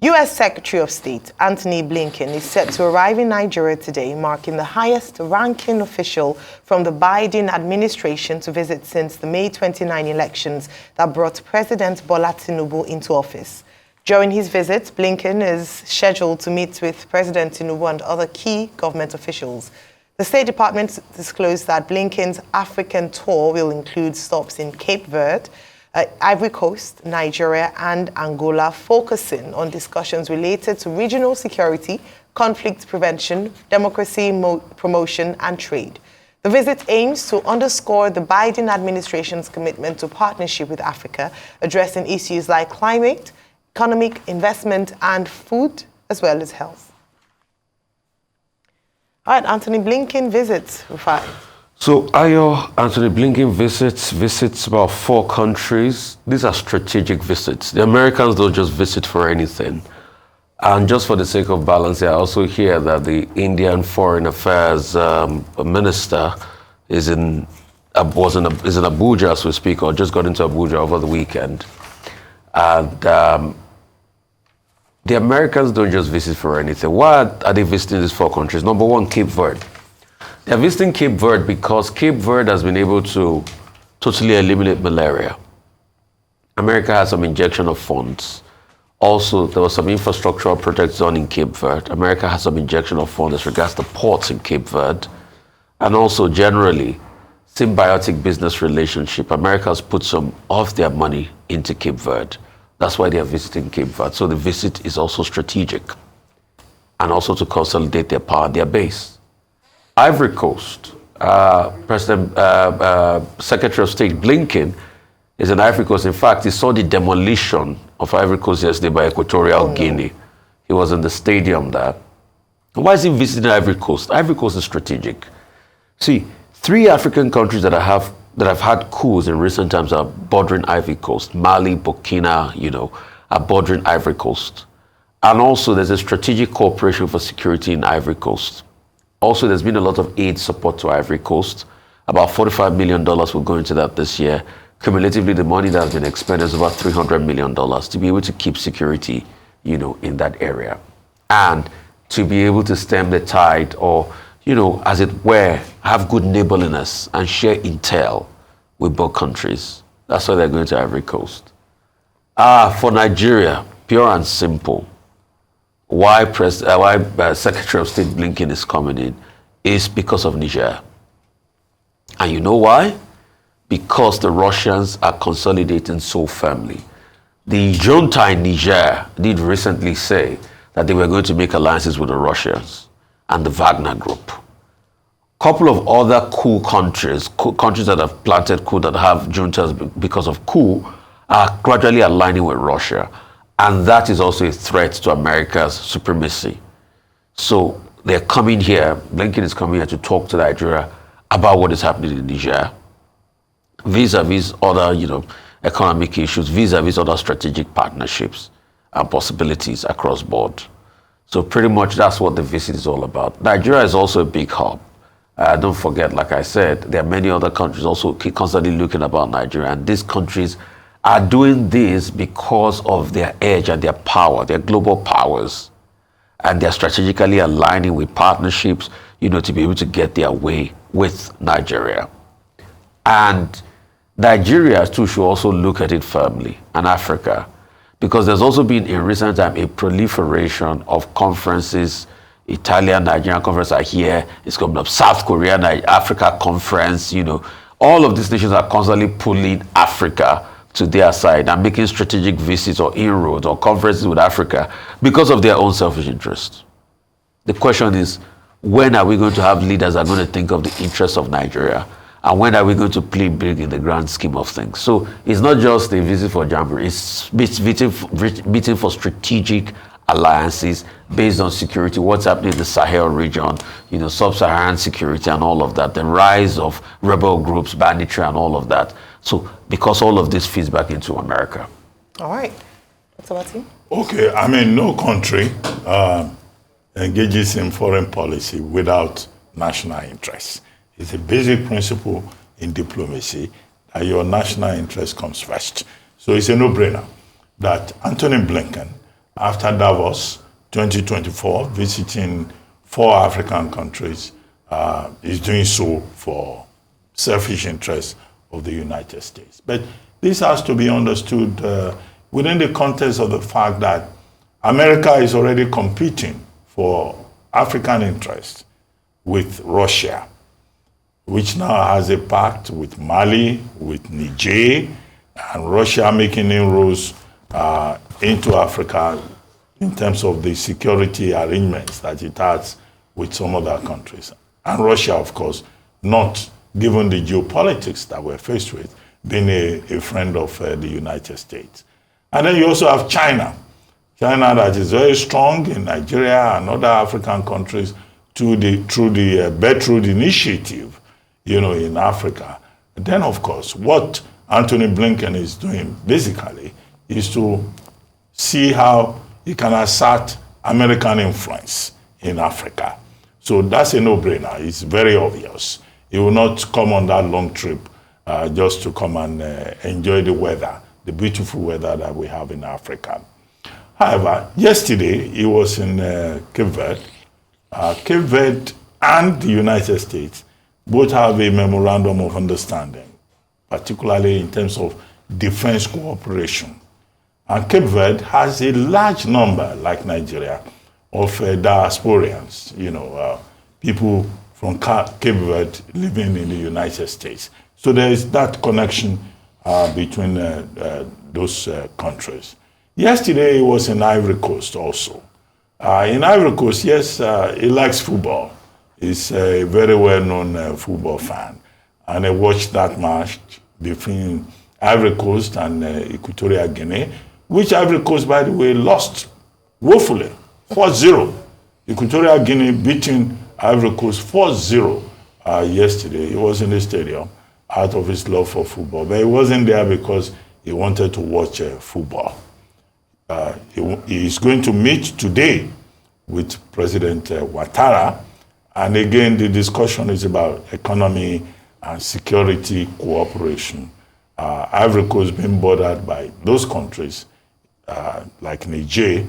U.S. Secretary of State Antony Blinken is set to arrive in Nigeria today, marking the highest-ranking official from the Biden administration to visit since the May 29 elections that brought President Bola Tinubu into office. During his visit, Blinken is scheduled to meet with President Tinubu and other key government officials. The State Department disclosed that Blinken's African tour will include stops in Cape Verde, Ivory Coast, Nigeria, and Angola, focusing on discussions related to regional security, conflict prevention, democracy promotion, and trade. The visit aims to underscore the Biden administration's commitment to partnership with Africa, addressing issues like climate, economic investment, and food, as well as health. All right, Antony Blinken visits, Rufai. So, Ayo, Antony Blinken visits about 4 countries. These are strategic visits. The Americans don't just visit for anything. And just for the sake of balance, I also hear that the Indian Foreign Affairs Minister is in Abuja as we speak, or just got into Abuja over the weekend. And the Americans don't just visit for anything. Why are they visiting these 4 countries? Number 1, Cape Verde. They're visiting Cape Verde because Cape Verde has been able to totally eliminate malaria. America has some injection of funds. Also, there was some infrastructural projects done in Cape Verde. America has some injection of funds as regards to ports in Cape Verde. And also, generally, symbiotic business relationship. America has put some of their money into Cape Verde. That's why they are visiting Cape Verde. So the visit is also strategic and also to consolidate their power, their base. Ivory Coast, Secretary of State Blinken is in Ivory Coast. In fact, he saw the demolition of Ivory Coast yesterday by Equatorial Guinea. He was in the stadium there. Why is he visiting Ivory Coast? Ivory Coast is strategic. See, 3 African countries that have had coups in recent times are bordering Ivory Coast. Mali, Burkina, are bordering Ivory Coast. And also, there's a strategic cooperation for security in Ivory Coast. Also, there's been a lot of aid support to Ivory Coast. About $45 million will go into that this year. Cumulatively, the money that has been expended is about $300 million to be able to keep security, in that area. And to be able to stem the tide or, as it were, have good neighborliness and share intel with both countries. That's why they're going to Ivory Coast. For Nigeria, pure and simple, why Secretary of State Blinken is coming in is because of Niger. And you know why? Because the Russians are consolidating so firmly. The junta in Niger did recently say that they were going to make alliances with the Russians and the Wagner Group. Couple of other coup countries that have planted coup, that have juntas because of coup, are gradually aligning with Russia. And that is also a threat to America's supremacy. So they're coming here, Blinken is coming here to talk to Nigeria about what is happening in Niger, vis-a-vis other, economic issues, vis-a-vis other strategic partnerships and possibilities across board. So pretty much that's what the visit is all about. Nigeria is also a big hub. Don't forget, like I said, there are many other countries also constantly looking about Nigeria, and these countries are doing this because of their edge and their power, their global powers, and they're strategically aligning with partnerships, to be able to get their way with Nigeria. And Nigeria too should also look at it firmly, and Africa, because there's also been in recent time a proliferation of conferences. Italian, Nigerian conference are here. It's coming up. South Korea, Africa conference. All of these nations are constantly pulling Africa to their side and making strategic visits or inroads or conferences with Africa because of their own selfish interests. The question is, when are we going to have leaders that are going to think of the interests of Nigeria? And when are we going to play big in the grand scheme of things? So it's not just a visit for Jamboree, it's meeting for strategic alliances based on security, what's happening in the Sahel region, sub-Saharan security and all of that, the rise of rebel groups, banditry and all of that. So because all of this feeds back into America. All right. What's about you? Okay, no country engages in foreign policy without national interests. It's a basic principle in diplomacy that your national interest comes first. So it's a no-brainer that Antony Blinken after Davos 2024, visiting 4 African countries, is doing so for selfish interests of the United States. But this has to be understood within the context of the fact that America is already competing for African interests with Russia, which now has a pact with Mali, with Niger, and Russia making inroads into Africa in terms of the security arrangements that it has with some other countries. And Russia, of course, not given the geopolitics that we're faced with, being a friend of the United States. And then you also have China. China that is very strong in Nigeria and other African countries through the Belt Road Initiative, in Africa. And then, of course, what Anthony Blinken is doing basically is to see how he can assert American influence in Africa. So that's a no-brainer. It's very obvious. He will not come on that long trip just to come and enjoy the weather, the beautiful weather that we have in Africa. However, yesterday he was in Cape Verde. Cape Verde and the United States both have a memorandum of understanding, particularly in terms of defense cooperation. And Cape Verde has a large number, like Nigeria, of diasporians, people from Cape Verde living in the United States. So there is that connection between those countries. Yesterday, he was in Ivory Coast also. In Ivory Coast, yes, he likes football. He's a very well-known football fan. And I watched that match between Ivory Coast and Equatorial Guinea, which Ivory Coast, by the way, lost woefully, 4-0. Equatorial Guinea beating Ivory Coast 4-0 yesterday. He was in the stadium out of his love for football, but he wasn't there because he wanted to watch football. He is going to meet today with President Ouattara, and again, the discussion is about economy and security cooperation. Ivory Coast being bordered by those countries like Niger,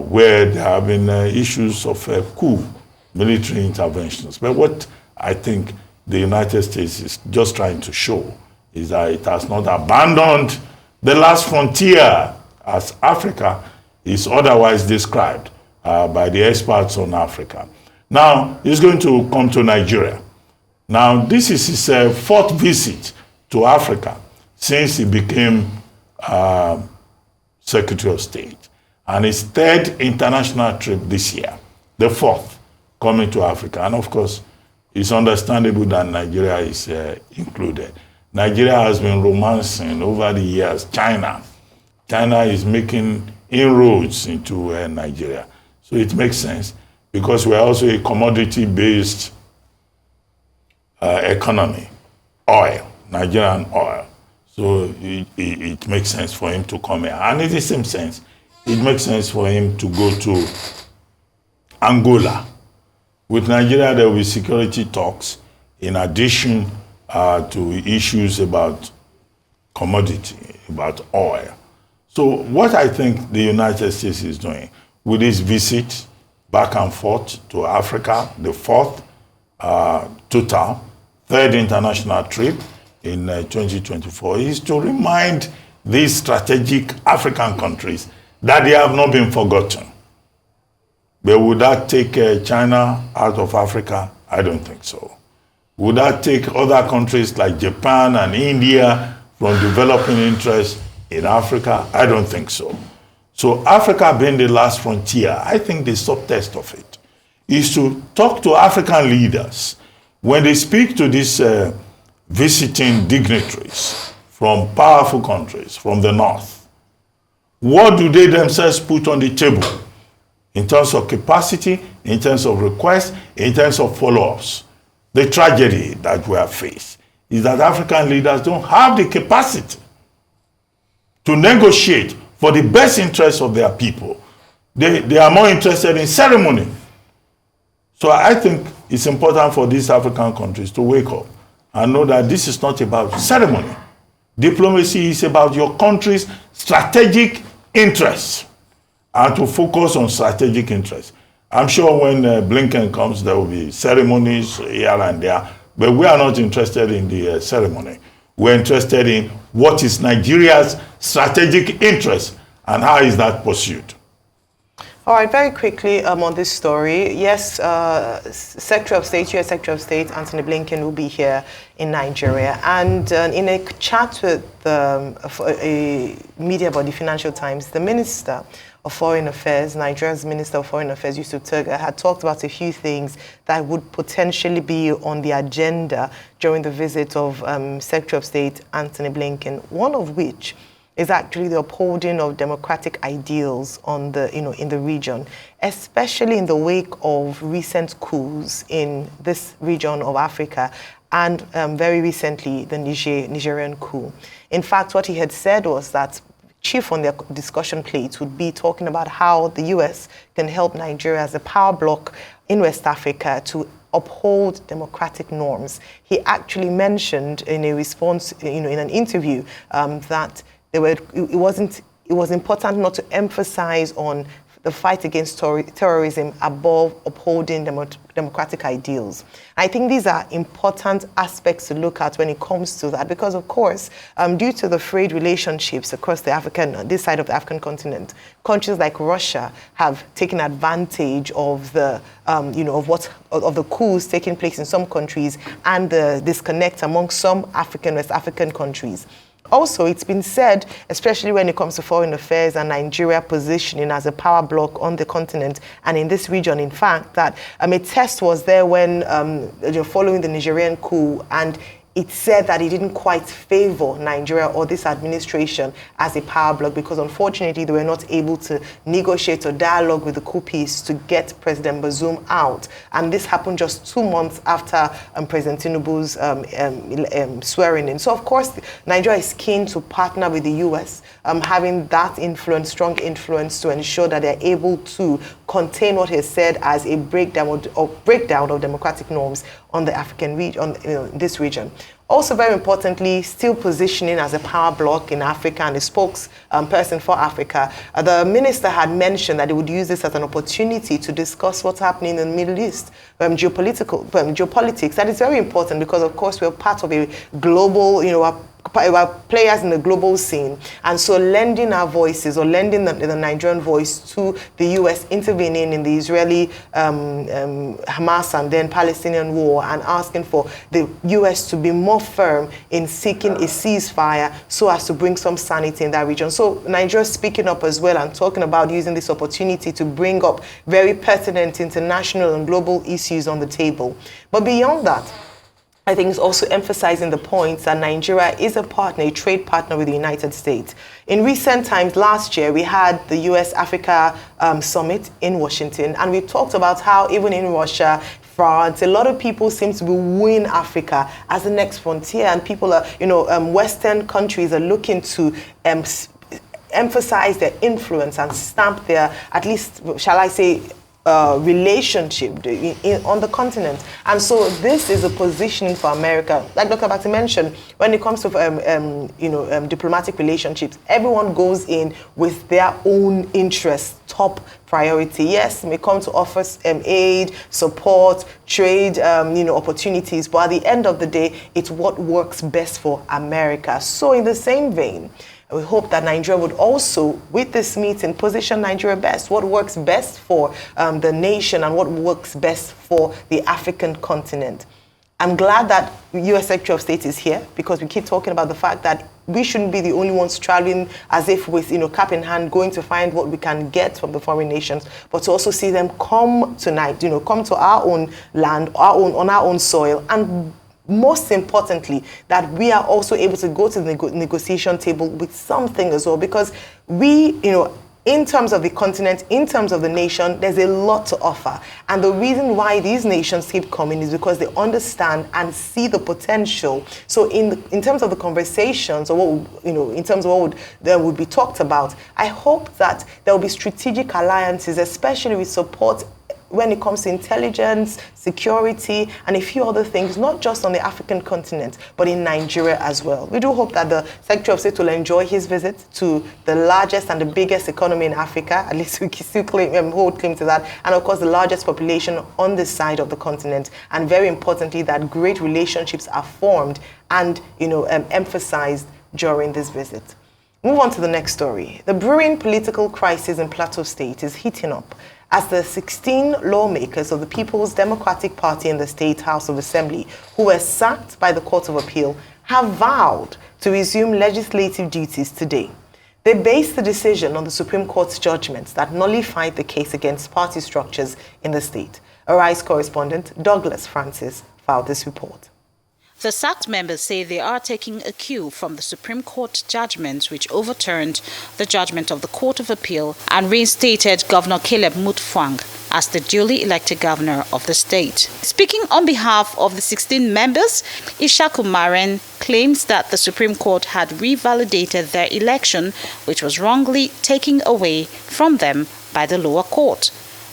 where there have been issues of coup, military interventions. But what I think the United States is just trying to show is that it has not abandoned the last frontier, as Africa is otherwise described by the experts on Africa. Now, he's going to come to Nigeria. Now, this is his 4th visit to Africa since he became Secretary of State, and his 3rd international trip this year, the 4th coming to Africa. And of course, it's understandable that Nigeria is included. Nigeria has been romancing over the years China. China is making inroads into Nigeria. So it makes sense because we're also a commodity-based economy, oil, Nigerian oil. So it makes sense for him to come here. And in the same sense, it makes sense for him to go to Angola. With Nigeria, there will be security talks in addition to issues about commodity, about oil. So what I think the United States is doing with this visit back and forth to Africa, the 4th total, 3rd international trip in 2024, is to remind these strategic African countries that they have not been forgotten. But would that take China out of Africa? I don't think so. Would that take other countries like Japan and India from developing interests in Africa? I don't think so. So Africa being the last frontier, I think the subtext of it is to talk to African leaders when they speak to these visiting dignitaries from powerful countries, from the north. What do they themselves put on the table in terms of capacity, in terms of requests, in terms of follow-ups? The tragedy that we have faced is that African leaders don't have the capacity to negotiate for the best interests of their people. They are more interested in ceremony. So I think it's important for these African countries to wake up and know that this is not about ceremony. Diplomacy is about your country's strategic interests. and to focus on strategic interests. I'm sure when Blinken comes, there will be ceremonies here and there, but we are not interested in the ceremony. We're interested in what is Nigeria's strategic interest and how is that pursued. All right, very quickly on this story. Yes, Secretary of State, U.S. Secretary of State Anthony Blinken will be here in Nigeria. And in a chat with a media body, Financial Times, the Minister of Foreign Affairs, Nigeria's Minister of Foreign Affairs, Yusuf Turga, had talked about a few things that would potentially be on the agenda during the visit of Secretary of State Anthony Blinken, one of which is actually the upholding of democratic ideals on the, in the region, especially in the wake of recent coups in this region of Africa and very recently the Nigerian coup. In fact, what he had said was that chief on their discussion plate would be talking about how the U.S. can help Nigeria as a power bloc in West Africa to uphold democratic norms. He actually mentioned in a response, in an interview, that it was important not to emphasize on the fight against terrorism above upholding democratic ideals. I think these are important aspects to look at when it comes to that, because of course, due to the frayed relationships across this side of the African continent, countries like Russia have taken advantage of the, of the coups taking place in some countries and the disconnect among some West African countries. Also, it's been said, especially when it comes to foreign affairs and Nigeria positioning as a power bloc on the continent and in this region, in fact, that a test was there when following the Nigerian coup, and it said that it didn't quite favor Nigeria or this administration as a power bloc because unfortunately they were not able to negotiate or dialogue with the coupists to get President Bazoum out. And this happened just 2 months after President Tinubu's swearing in. So of course, Nigeria is keen to partner with the US, having that influence, strong influence to ensure that they're able to contain what is said as a breakdown of democratic norms on the African region, this region. Also, very importantly, still positioning as a power bloc in Africa and a spokesperson for Africa, the minister had mentioned that he would use this as an opportunity to discuss what's happening in the Middle East, geopolitics. That is very important because, of course, we're part of a global, our players in the global scene, and so lending our voices or lending the Nigerian voice to the U.S. intervening in the Israeli Hamas and then Palestinian war and asking for the U.S. to be more firm in seeking a ceasefire so as to bring some sanity in that region. So Nigeria is speaking up as well and talking about using this opportunity to bring up very pertinent international and global issues on the table. But beyond that, I think it's also emphasizing the point that Nigeria is a partner, a trade partner with the United States. In recent times, last year, we had the US-Africa summit in Washington, and we talked about how even in Russia, France, a lot of people seem to be wooing Africa as the next frontier, and people are, Western countries are looking to emphasize their influence and stamp their, at least, shall I say, relationship on the continent. And so this is a positioning for America. Like Dr. Bati mentioned, when it comes to diplomatic relationships, everyone goes in with their own interests, top priority. Yes, may come to offer aid, support, trade, opportunities, but at the end of the day, it's what works best for America. So in the same vein, we hope that Nigeria would also, with this meeting, position Nigeria best, what works best for the nation and what works best for the African continent. I'm glad that U.S. Secretary of State is here because we keep talking about the fact that we shouldn't be the only ones traveling as if with, cap in hand, going to find what we can get from the foreign nations, but to also see them come tonight, come to our own land, on our own soil, and most importantly, that we are also able to go to the negotiation table with something as well, because we, in terms of the continent, in terms of the nation, there's a lot to offer. And the reason why these nations keep coming is because they understand and see the potential. So in terms of the conversations, or what, in terms of what would be talked about, I hope that there will be strategic alliances, especially with support when it comes to intelligence, security, and a few other things, not just on the African continent, but in Nigeria as well. We do hope that the Secretary of State will enjoy his visit to the largest and the biggest economy in Africa. At least we can still hold claim to that. And of course, the largest population on this side of the continent. And very importantly, that great relationships are formed and, emphasized during this visit. Move on to the next story. The brewing political crisis in Plateau State is heating up as the 16 lawmakers of the People's Democratic Party in the State House of Assembly, who were sacked by the Court of Appeal, have vowed to resume legislative duties today. They based the decision on the Supreme Court's judgments that nullified the case against party structures in the state. Arise correspondent Douglas Francis filed this report. The sacked members say they are taking a cue from the Supreme Court judgment which overturned the judgment of the Court of Appeal and reinstated Governor Caleb Mutfwang as the duly elected governor of the state. Speaking on behalf of the 16 members, Ishaku Maren claims that the Supreme Court had revalidated their election, which was wrongly taken away from them by the lower court.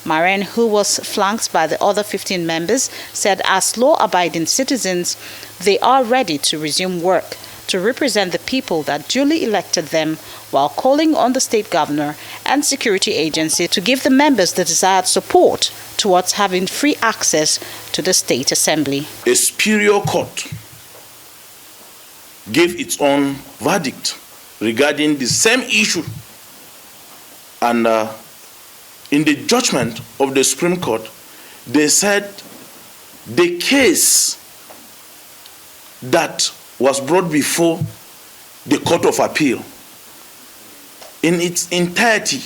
Maren, who was flanked by the other 15 members, said as law-abiding citizens, they are ready to resume work to represent the people that duly elected them, while calling on the state governor and security agency to give the members the desired support towards having free access to the state assembly. A superior court gave its own verdict regarding the same issue, and in the judgment of the Supreme Court, they said the case that was brought before the Court of Appeal in its entirety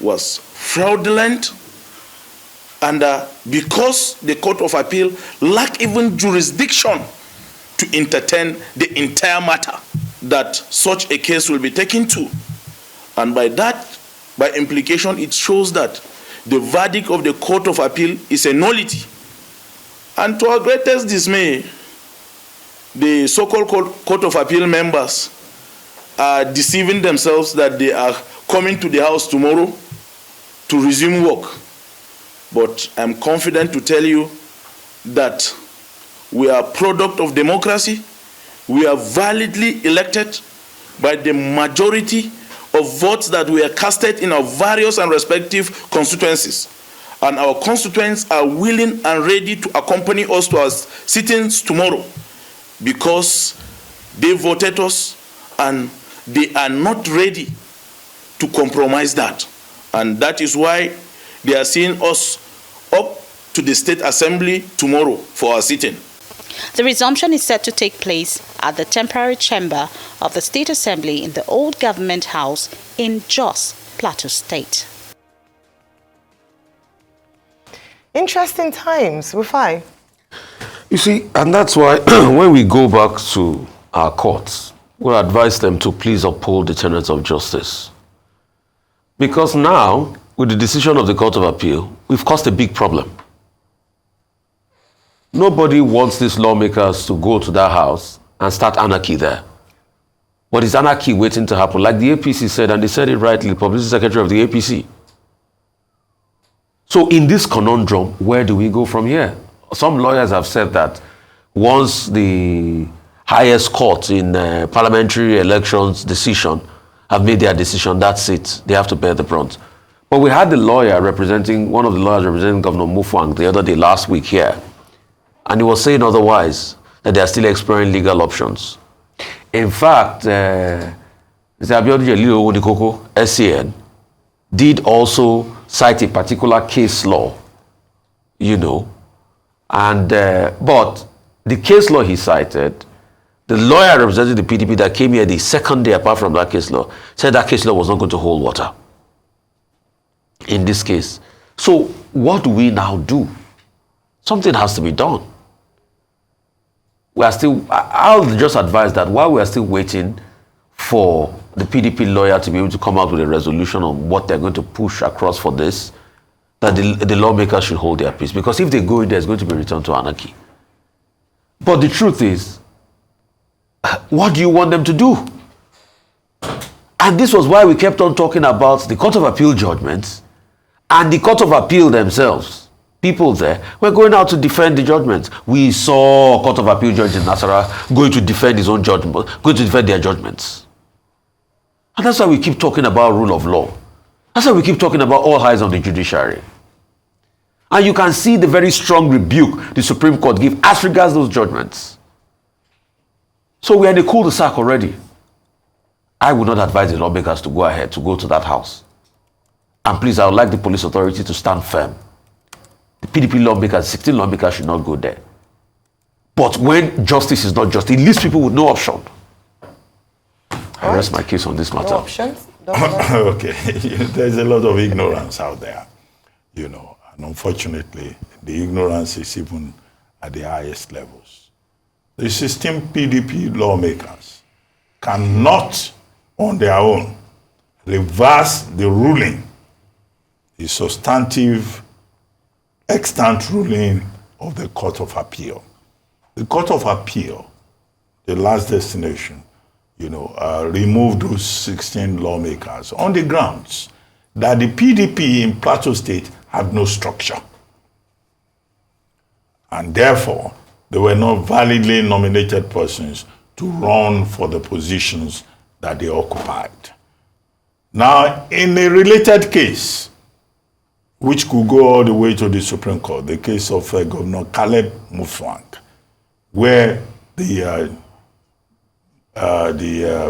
was fraudulent, and because the Court of Appeal lacked even jurisdiction to entertain the entire matter, that such a case will be taken to. And by implication, it shows that the verdict of the Court of Appeal is a nullity. And to our greatest dismay, the so-called Court of Appeal members are deceiving themselves that they are coming to the House tomorrow to resume work. But I'm confident to tell you that we are a product of democracy. We are validly elected by the majority of votes that were casted in our various and respective constituencies. And our constituents are willing and ready to accompany us to our sittings tomorrow, because they voted us and they are not ready to compromise that. And that is why they are seeing us up to the State Assembly tomorrow for our sitting. The resumption is set to take place at the temporary chamber of the State Assembly in the old government house in Jos, Plateau State. Interesting times, Rufai. You see, and that's why when we go back to our courts, we'll advise them to please uphold the tenets of justice. Because now, with the decision of the Court of Appeal, we've caused a big problem. Nobody wants these lawmakers to go to that house and start anarchy there. But is anarchy waiting to happen? Like the APC said, and they said it rightly, the publicity secretary of the APC. So in this conundrum, where do we go from here? Some lawyers have said that once the highest court in parliamentary elections decision have made their decision, that's it. They have to bear the brunt. But we had the lawyer representing, one of the lawyers representing Governor Mutfwang the other day, last week here. And he was saying otherwise, that they are still exploring legal options. In fact, Mr. Abiodun Jeliu Onikoko, SCN, did also cite a particular case law, and but the case law he cited, the lawyer representing the PDP that came here the second day apart from that case law, said that case law was not going to hold water in this case. So what do we now do? Something has to be done. We are still, I'll just advise that while we are still waiting for the PDP lawyer to be able to come out with a resolution on what they're going to push across for this, that the lawmakers should hold their peace. Because if they go in, there's going to be a return to anarchy. But the truth is, what do you want them to do? And this was why we kept on talking about the Court of Appeal judgments And the Court of Appeal themselves, people there, were going out to defend the judgments. We saw a Court of Appeal judge in Nasarawa going to defend his own judgment, going to defend their judgments. And that's why we keep talking about rule of law. That's why we keep talking about all eyes on the judiciary. And you can see the very strong rebuke the Supreme Court gave as regards those judgments. So we are in a cul-de-sac already. I would not advise the lawmakers to go ahead, to go to that house. And please, I would like the police authority to stand firm. The PDP lawmakers, 16 lawmakers should not go there. But when justice is not just, it leaves people with no option. I rest my case on this matter. No options? Okay, there's a lot of ignorance out there, you know, and unfortunately, the ignorance is even at the highest levels. The 16 PDP lawmakers cannot, on their own, reverse the ruling, the substantive, extant ruling of the Court of Appeal. The Court of Appeal, the last destination, you know, removed those 16 lawmakers on the grounds that the PDP in Plateau State had no structure. And therefore, they were not validly nominated persons to run for the positions that they occupied. Now, in a related case, which could go all the way to the Supreme Court, the case of Governor Caleb Mutfwang, where the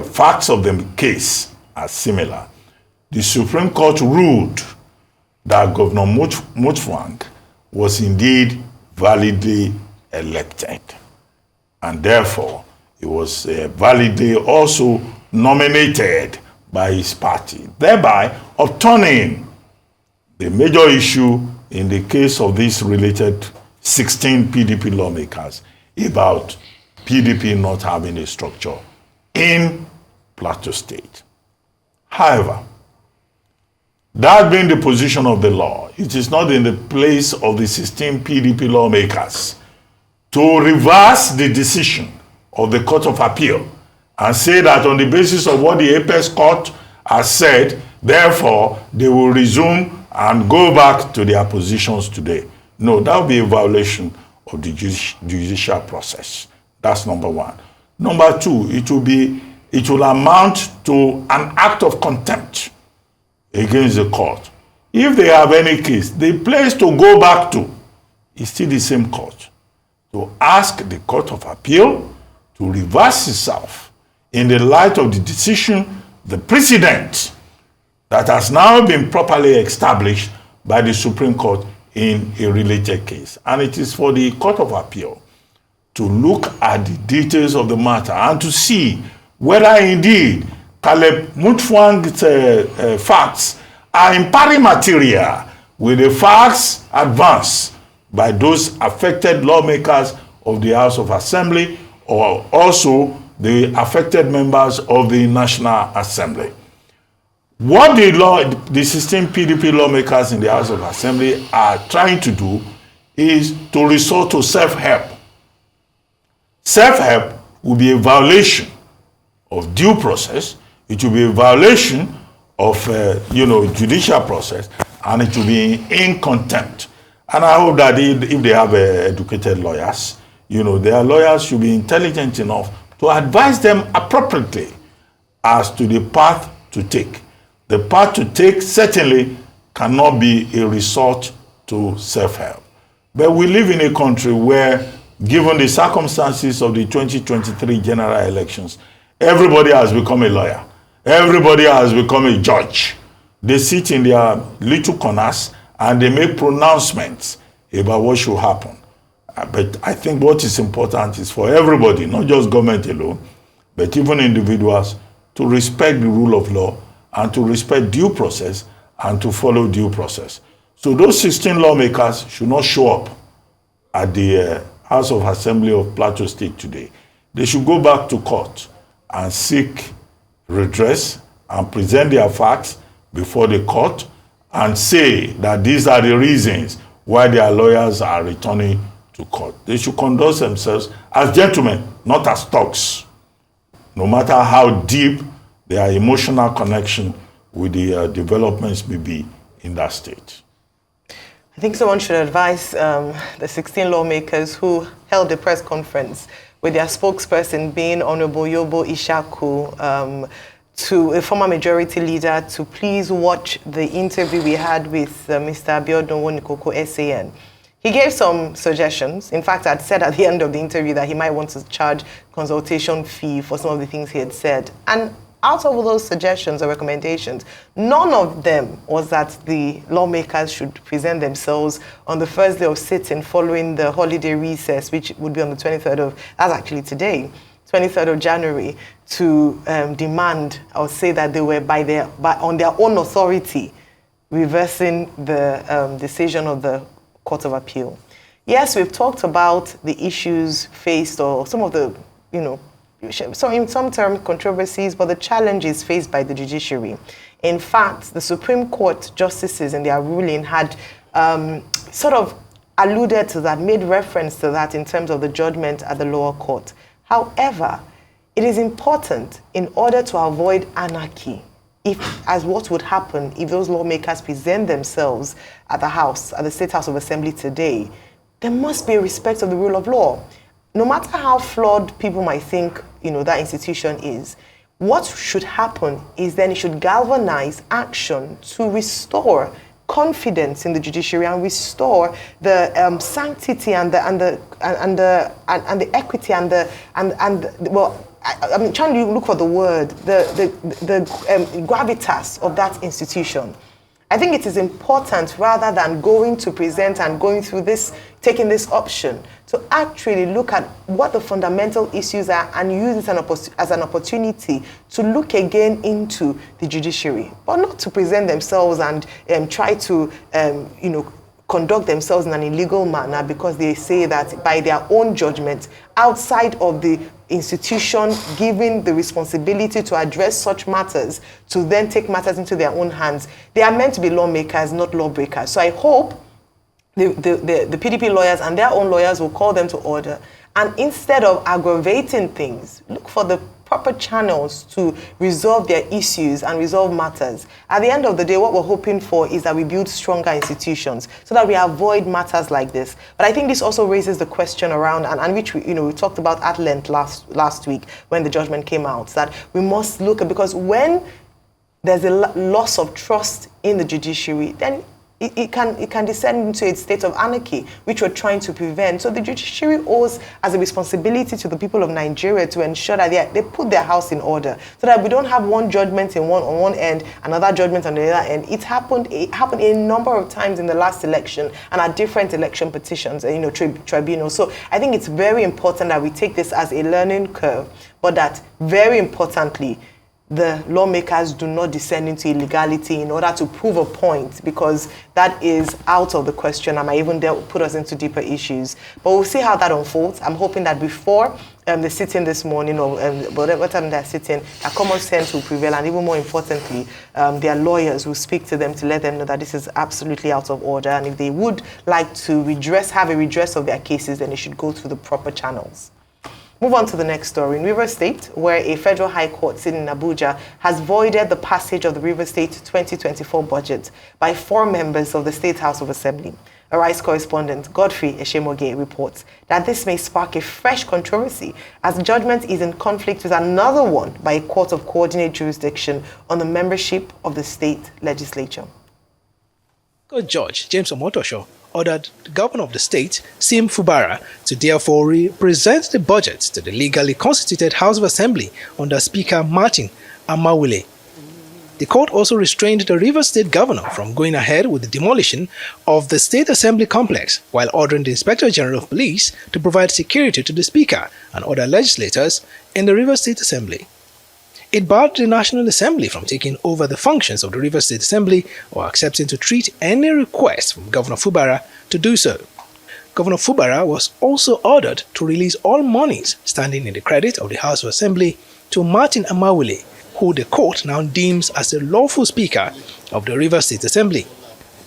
facts of the case are similar. The Supreme Court ruled that Governor Mutfwang was indeed validly elected, and therefore he was validly also nominated by his party, thereby upturning the major issue in the case of these related 16 PDP lawmakers about PDP not having a structure in Plateau State. However, that being the position of the law, it is not in the place of the 16 PDP lawmakers to reverse the decision of the Court of Appeal and say that on the basis of what the Apex Court has said, therefore, they will resume and go back to their positions today. No, that would be a violation of the judicial process. That's number one. Number two, it will amount to an act of contempt against the court. If they have any case, the place to go back to is still the same court, to ask the Court of Appeal to reverse itself in the light of the decision, the precedent that has now been properly established by the Supreme Court in a related case. And it is for the Court of Appeal to look at the details of the matter and to see whether indeed Caleb Mutfwang's facts are in pari materia with the facts advanced by those affected lawmakers of the House of Assembly or also the affected members of the National Assembly. What the 16 PDP lawmakers in the House of Assembly are trying to do is to resort to self-help. Self-help will be a violation of due process. It will be a violation of judicial process, and it will be in contempt. And I hope that if they have educated lawyers, their lawyers should be intelligent enough to advise them appropriately as to the path to take. The path to take certainly cannot be a resort to self-help. But we live in a country where, given the circumstances of the 2023 general elections, everybody has become a lawyer. Everybody has become a judge. They sit in their little corners and they make pronouncements about what should happen. But I think what is important is for everybody, not just government alone, but even individuals, to respect the rule of law and to respect due process and to follow due process. So those 16 lawmakers should not show up at the House of Assembly of Plateau State today. They should go back to court and seek redress and present their facts before the court and say that these are the reasons why their lawyers are returning to court. They should conduct themselves as gentlemen, not as thugs, no matter how deep their emotional connection with the developments may be in that state. think someone should advise the 16 lawmakers who held a press conference with their spokesperson being Honorable Yobo Ishaku, to a former majority leader, to please watch the interview we had with Mr. Abiodun Wonikoko, SAN. He gave some suggestions. In fact, I'd said at the end of the interview that he might want to charge consultation fee for some of the things he had said. And out of all those suggestions or recommendations, none of them was that the lawmakers should present themselves on the first day of sitting following the holiday recess, which would be on the 23rd of, that's actually today, 23rd of January, to demand or say that they were on their own authority reversing the decision of the Court of Appeal. Yes, we've talked about the issues faced or some of the, so in some terms, controversies, but the challenges faced by the judiciary. In fact, the Supreme Court justices in their ruling had sort of alluded to that, made reference to that in terms of the judgment at the lower court. However, it is important in order to avoid anarchy, as what would happen if those lawmakers present themselves at the State House of Assembly today, there must be a respect of the rule of law. No matter how flawed people might think, that institution is, what should happen is then it should galvanize action to restore confidence in the judiciary and restore the sanctity and the equity I'm trying to look for the word, the gravitas of that institution. I think it is important, rather than going to present and going through this, taking this option, to actually look at what the fundamental issues are and use it as an opportunity to look again into the judiciary, but not to present themselves and try to, conduct themselves in an illegal manner because they say that by their own judgment, outside of the institution given the responsibility to address such matters, to then take matters into their own hands. They are meant to be lawmakers, not lawbreakers. So I hope the PDP lawyers and their own lawyers will call them to order. And instead of aggravating things, look for the proper channels to resolve their issues and resolve matters. At the end of the day, what we're hoping for is that we build stronger institutions so that we avoid matters like this. But I think this also raises the question around, and which we talked about at length last week when the judgment came out, that we must look at, because when there's a loss of trust in the judiciary, then it can descend into a state of anarchy, which we're trying to prevent. So the judiciary owes as a responsibility to the people of Nigeria to ensure that they put their house in order, so that we don't have one judgment on one end, another judgment on the other end. It happened a number of times in the last election and at different election petitions, tribunals. So I think it's very important that we take this as a learning curve, but that very importantly, the lawmakers do not descend into illegality in order to prove a point, because that is out of the question and might even put us into deeper issues. But we'll see how that unfolds. I'm hoping that before the sitting this morning, or whatever time they're sitting, a common sense will prevail, and even more importantly, their lawyers will speak to them to let them know that this is absolutely out of order, and if they would like to have a redress of their cases, then they should go through the proper channels. Move on to the next story. In Rivers State, where a federal high court sitting in Abuja has voided the passage of the Rivers State 2024 budget by 4 members of the State House of Assembly. Arise correspondent Godfrey Eshemoge reports that this may spark a fresh controversy, as the judgment is in conflict with another one by a court of coordinate jurisdiction on the membership of the state legislature. Judge James Omotosho ordered the governor of the state, Sim Fubara, to therefore present the budget to the legally constituted House of Assembly under Speaker Martin Amawule. The court also restrained the Rivers State governor from going ahead with the demolition of the State Assembly complex, while ordering the Inspector General of Police to provide security to the Speaker and other legislators in the Rivers State Assembly. It barred the National Assembly from taking over the functions of the Rivers State Assembly or accepting to treat any request from Governor Fubara to do so. Governor Fubara was also ordered to release all monies standing in the credit of the House of Assembly to Martin Amawule, who the court now deems as the lawful Speaker of the Rivers State Assembly.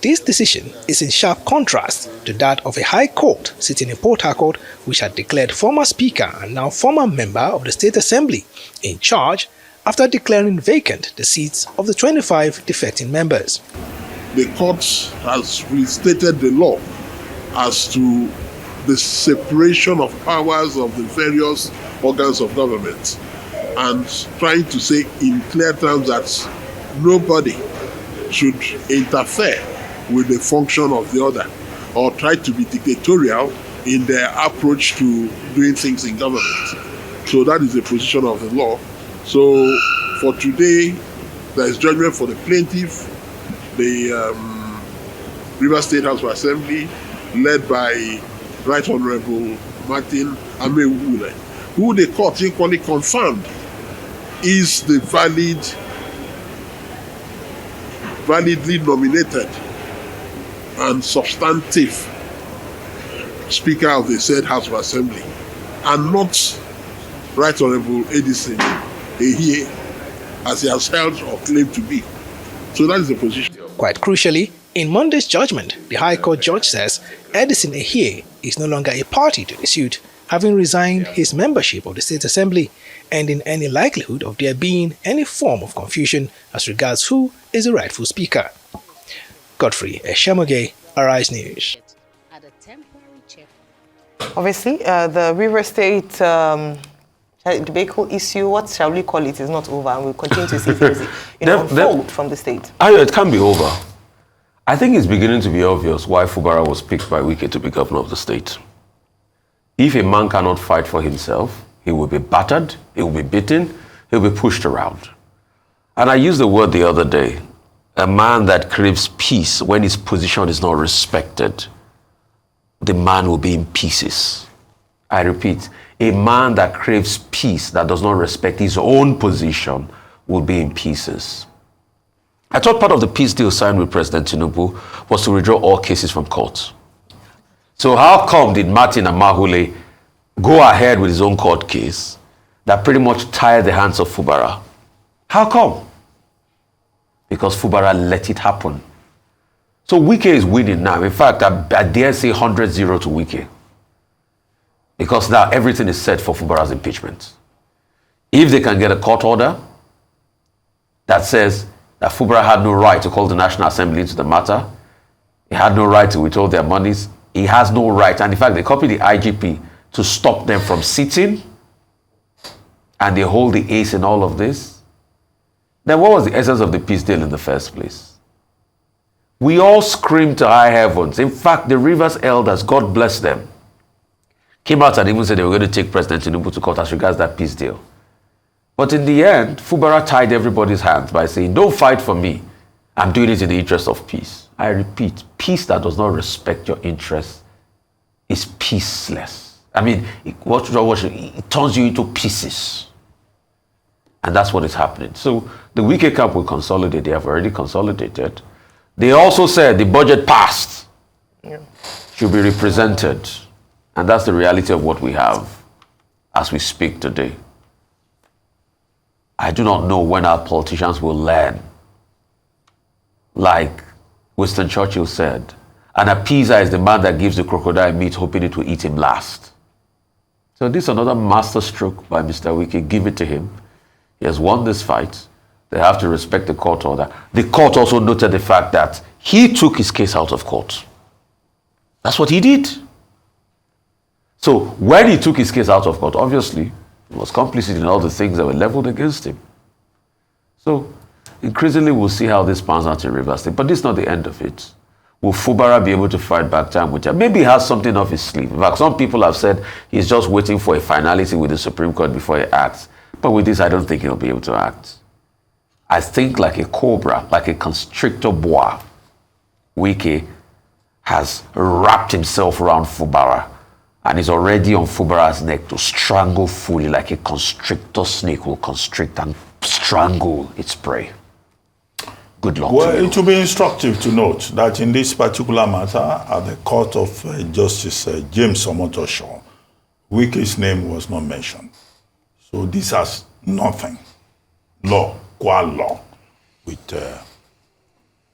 This decision is in sharp contrast to that of a high court sitting in Port Harcourt, which had declared former Speaker and now former member of the State Assembly in charge after declaring vacant the seats of the 25 defecting members. the court has restated the law as to the separation of powers of the various organs of government, and trying to say in clear terms that nobody should interfere with the function of the other or try to be dictatorial in their approach to doing things in government. So that is the position of the law. So for today, there is judgment for the plaintiff, the Rivers State House of Assembly, led by Right Honorable Martin Amewule, who the court equally confirmed is the validly nominated and substantive Speaker of the said House of Assembly, and not Right Honorable Edison Ehie, as he has held or claimed to be. So that is the position. Quite crucially, in Monday's judgment, the High Court judge says Edison Ehie is no longer a party to the suit, having resigned his membership of the State Assembly, ending any likelihood of there being any form of confusion as regards who is the rightful Speaker. Godfrey Eshamoge, Arise News. Obviously, the River State debacle issue, what shall we call it, is not over, and we'll continue to see things unfold from the state. It can't be over. I think it's beginning to be obvious why Fubara was picked by Wike to be governor of the state. If a man cannot fight for himself, he will be battered, he will be beaten, he will be pushed around. And I used the word the other day, a man that craves peace when his position is not respected, the man will be in pieces. I repeat, a man that craves peace, that does not respect his own position, will be in pieces. I thought part of the peace deal signed with President Tinubu was to withdraw all cases from court. So how come did Martin Amahule go ahead with his own court case that pretty much tied the hands of Fubara? How come? Because Fubara let it happen. So Wike is winning now. In fact, I dare say 100-0 to Wike. Because now everything is set for Fubara's impeachment. If they can get a court order that says that Fubara had no right to call the National Assembly into the matter, he had no right to withhold their monies, he has no right, and in fact they copied the IGP to stop them from sitting, and they hold the ace in all of this, then what was the essence of the peace deal in the first place? We all screamed to high heavens. In fact, the Rivers elders, God bless them, came out and even said they were going to take President Tinubu to court as regards that peace deal. But in the end, Fubara tied everybody's hands by saying, don't fight for me. I'm doing it in the interest of peace. I repeat, peace that does not respect your interests is peaceless. I mean, it turns you into pieces. And that's what is happening. So the Wike camp will consolidate. They have already consolidated. They also said the budget passed should be represented. And that's the reality of what we have as we speak today. I do not know when our politicians will learn. Like Winston Churchill said, an appeaser is the man that gives the crocodile meat hoping it will eat him last. So this is another master stroke by Mr. Wike. Give it to him. He has won this fight. They have to respect the court order. The court also noted the fact that he took his case out of court. That's what he did. So when he took his case out of court, obviously, he was complicit in all the things that were leveled against him. So increasingly, we'll see how this pans out in Rivers State. But this is not the end of it. Will Fubara be able to fight back time with time? Maybe he has something off his sleeve. In fact, some people have said he's just waiting for a finality with the Supreme Court before he acts. But with this, I don't think he'll be able to act. I think like a cobra, like a constrictor boa, Wike has wrapped himself around Fubara and is already on Fubara's neck to strangle fully, like a constrictor snake will constrict and strangle its prey. Good luck. Well, to you. it will be instructive to note that in this particular matter, at the court of Justice James Omotosho, Wike's name was not mentioned. So this has nothing, qua law, with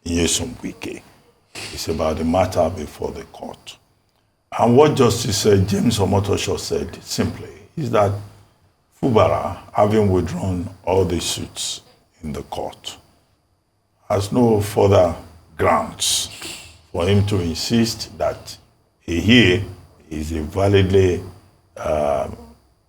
Nyesom Wike. It's about the matter before the court. And what Justice James Omotosho said simply is that Fubara, having withdrawn all the suits in the court, has no further grounds for him to insist that he is a validly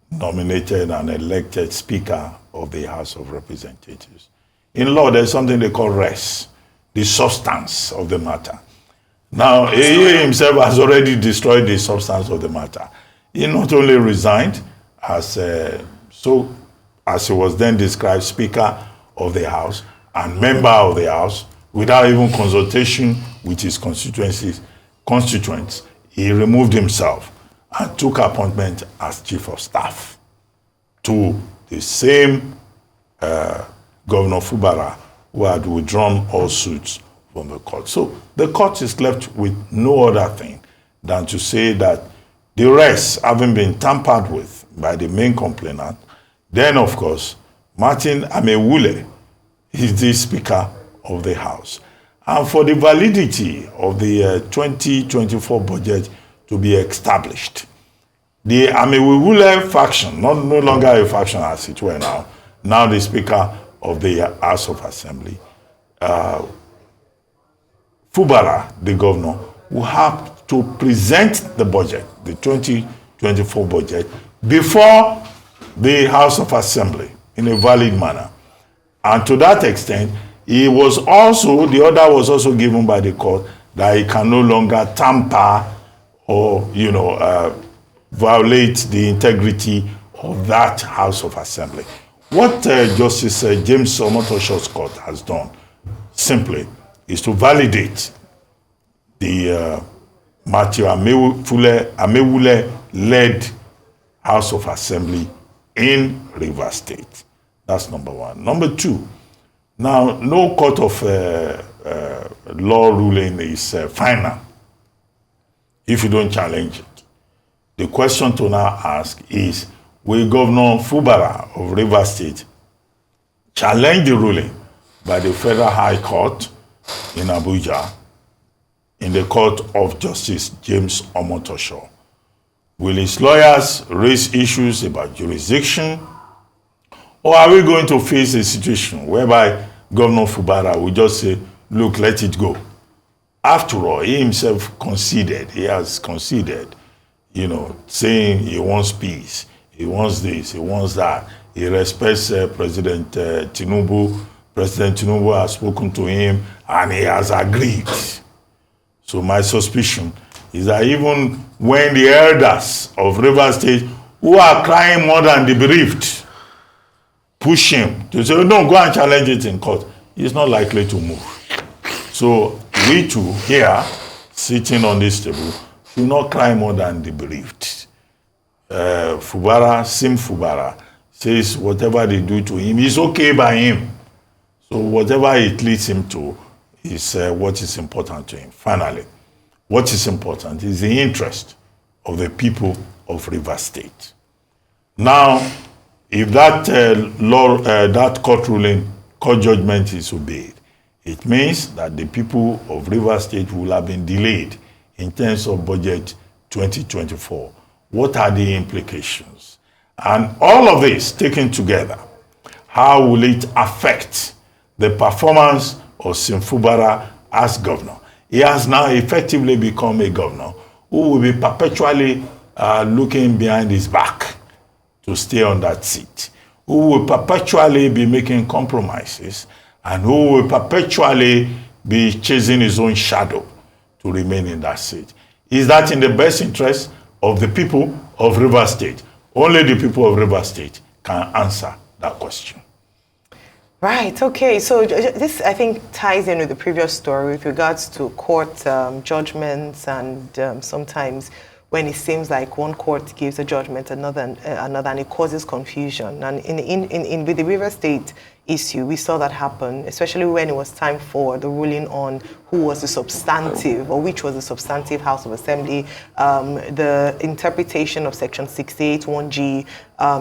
nominated and elected Speaker of the House of Representatives. In law, there's something they call res, the substance of the matter. Now, he himself has already destroyed the substance of the matter. He not only resigned as he was then described, Speaker of the House and member of the House, without even consultation with his constituents, he removed himself and took appointment as Chief of Staff to the same Governor Fubara, who had withdrawn all suits from the court. So the court is left with no other thing than to say that the rest having been tampered with by the main complainant, then of course, Martin Amewule is the Speaker of the House. And for the validity of the 2024 budget to be established, the Amewule faction, no longer a faction as it were now the Speaker of the House of Assembly, Fubara, the governor, will have to present the budget, the 2024 budget, before the House of Assembly in a valid manner. And to that extent, the order was also given by the court that he can no longer tamper or, violate the integrity of that House of Assembly. What Justice James Omotosho's court has done simply is to validate the Matthew Amewule-led House of Assembly in Rivers State. That's number one. Number two, now no court of law ruling is final if you don't challenge it. The question to now ask is, will Governor Fubara of Rivers State challenge the ruling by the Federal High Court in Abuja in the Court of Justice James Omotosho? Will his lawyers raise issues about jurisdiction? Or are we going to face a situation whereby Governor Fubara will just say, look, let it go? After all, he himself has conceded, saying he wants peace, he wants this, he wants that. He respects President Tinubu. President Tinubu has spoken to him and he has agreed. So my suspicion is that even when the elders of Rivers State, who are crying more than the bereaved, push him to say, no, go and challenge it in court, he's not likely to move. So we too here, sitting on this table, should not cry more than the bereaved. Fubara says whatever they do to him is okay by him. So whatever it leads him to is what is important to him. Finally, what is important is the interest of the people of Rivers State. Now, if that that court judgment is obeyed, it means that the people of Rivers State will have been delayed in terms of budget 2024. What are the implications? And all of this taken together, how will it affect the performance of Fubara as governor? He has now effectively become a governor who will be perpetually looking behind his back to stay on that seat, who will perpetually be making compromises, and who will perpetually be chasing his own shadow to remain in that seat. Is that in the best interest of the people of Rivers State? Only the people of Rivers State can answer that question. Right, okay. So this, I think, ties in with the previous story with regards to court judgments, and sometimes when it seems like one court gives a judgment, another, and it causes confusion. And with the Rivers State issue, we saw that happen, especially when it was time for the ruling on who was the substantive, or which was the substantive House of Assembly, the interpretation of Section 68, 1G,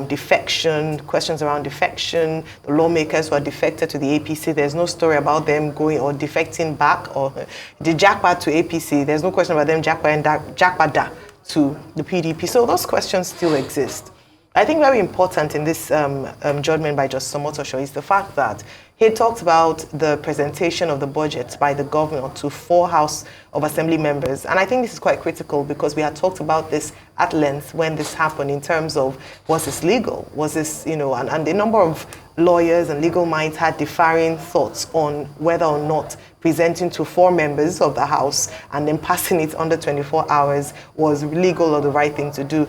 defection, questions around defection, the lawmakers who are defected to the APC. There's no story about them going or defecting back, or the jackpot to APC. There's no question about them jackpot to the PDP. So those questions still exist. I think very important in this judgment by Justice Omotosho is the fact that He talked about the presentation of the budget by the governor to 4 House of Assembly members. And I think this is quite critical because we had talked about this at length when this happened in terms of, was this legal? Was this, and a number of lawyers and legal minds had differing thoughts on whether or not presenting to 4 members of the House and then passing it under 24 hours was legal or the right thing to do.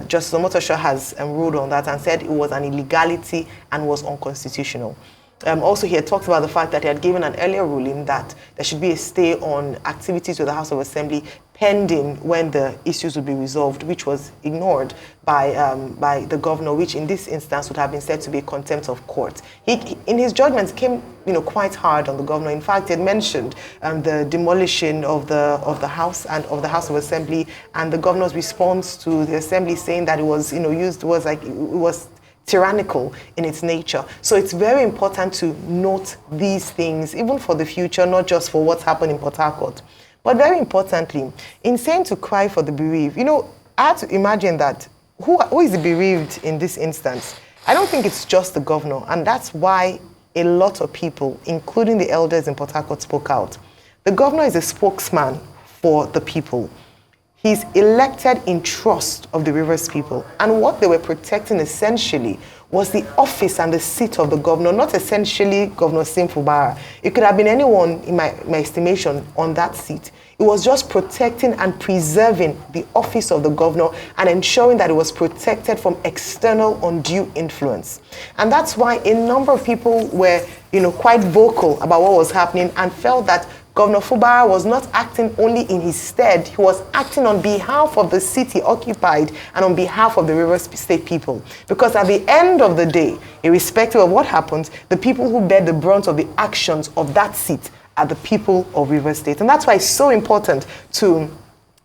Justice Omotosho has ruled on that and said it was an illegality and was unconstitutional. Also, he had talked about the fact that he had given an earlier ruling that there should be a stay on activities with the House of Assembly pending when the issues would be resolved, which was ignored by the governor, which in this instance would have been said to be a contempt of court. He in his judgments, came quite hard on the governor. In fact, he had mentioned the demolition of the House and of the House of Assembly, and the governor's response to the Assembly saying that it was it was tyrannical in its nature. So it's very important to note these things, even for the future, not just for what's happened in Port Harcourt. But very importantly, in saying to cry for the bereaved, I had to imagine that who is the bereaved in this instance? I don't think it's just the governor, and that's why a lot of people, including the elders in Port Harcourt, spoke out. The governor is a spokesman for the people. He's elected in trust of the Rivers people. And what they were protecting essentially was the office and the seat of the governor, not essentially Governor Sim Fubara. It could have been anyone, in my estimation, on that seat. It was just protecting and preserving the office of the governor and ensuring that it was protected from external undue influence. And that's why a number of people were, quite vocal about what was happening and felt that Governor Fubara was not acting only in his stead, he was acting on behalf of the city occupied and on behalf of the Rivers State people. Because at the end of the day, irrespective of what happens, the people who bear the brunt of the actions of that seat are the people of Rivers State. And that's why it's so important to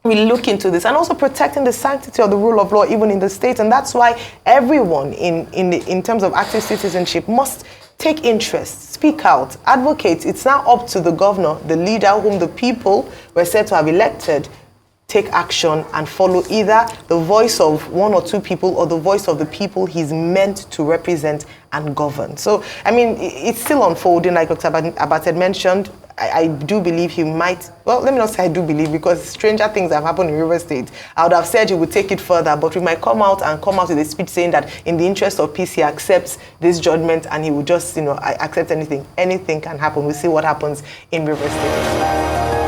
we look into this, and also protecting the sanctity of the rule of law even in the state. And that's why everyone in terms of active citizenship must take interest, speak out, advocate. It's now up to the governor, the leader whom the people were said to have elected, take action and follow either the voice of 1 or 2 people or the voice of the people he's meant to represent and govern. So, it's still unfolding, like Dr. Abat had mentioned. I do believe he might, well, let me not say I do believe, because stranger things have happened in River State. I would have said he would take it further, but we might come out with a speech saying that in the interest of peace, he accepts this judgment and he would just, accept anything. Anything can happen. We'll see what happens in River State.